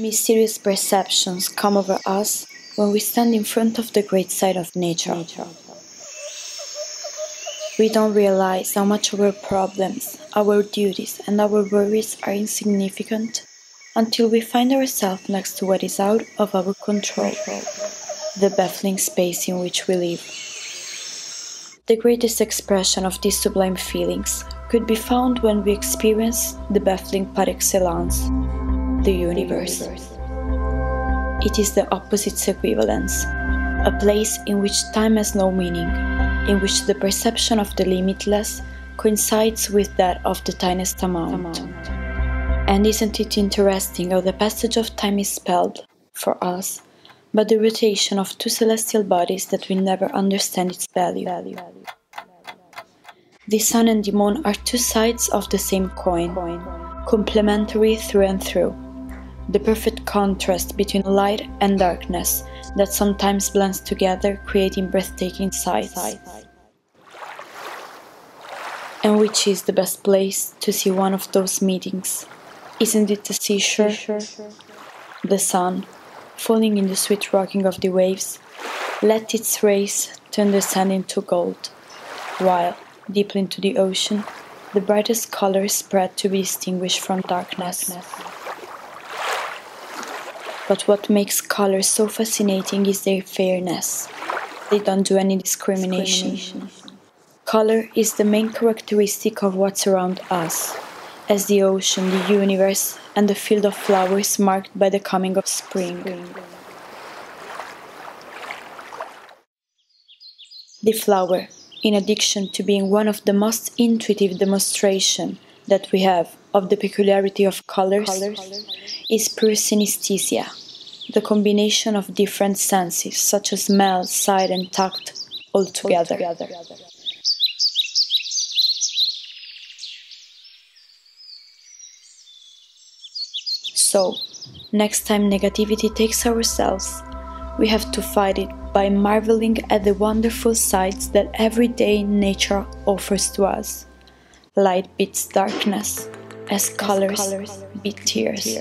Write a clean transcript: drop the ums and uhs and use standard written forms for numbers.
Mysterious perceptions come over us when we stand in front of the great sight of nature. We don't realize how much our problems, our duties, and our worries are insignificant until we find ourselves next to what is out of our control, the baffling space in which we live. The greatest expression of these sublime feelings could be found when we experience the baffling par excellence, the universe. It is the opposite's equivalence, a place in which time has no meaning, in which the perception of the limitless coincides with that of the tiniest amount. And isn't it interesting how the passage of time is spelled, for us, by the rotation of two celestial bodies that we never understand its value? The sun and the moon are two sides of the same coin, complementary through and through. The perfect contrast between light and darkness that sometimes blends together, creating breathtaking sights. And which is the best place to see one of those meetings? Isn't it the seashore? The sun, falling in the sweet rocking of the waves, let its rays turn the sand into gold, while, deep into the ocean, the brightest colors spread to be distinguished from darkness. But what makes colors so fascinating is their fairness. They don't do any discrimination. Color is the main characteristic of what's around us, as the ocean, the universe, and the field of flowers marked by the coming of spring. The flower, in addition to being one of the most intuitive demonstrations that we have of the peculiarity of colors, is pure synesthesia, the combination of different senses such as smell, sight and tact all together. So, next time negativity takes ourselves, we have to fight it by marveling at the wonderful sights that every day nature offers to us. Light beats darkness, as colors beat tears.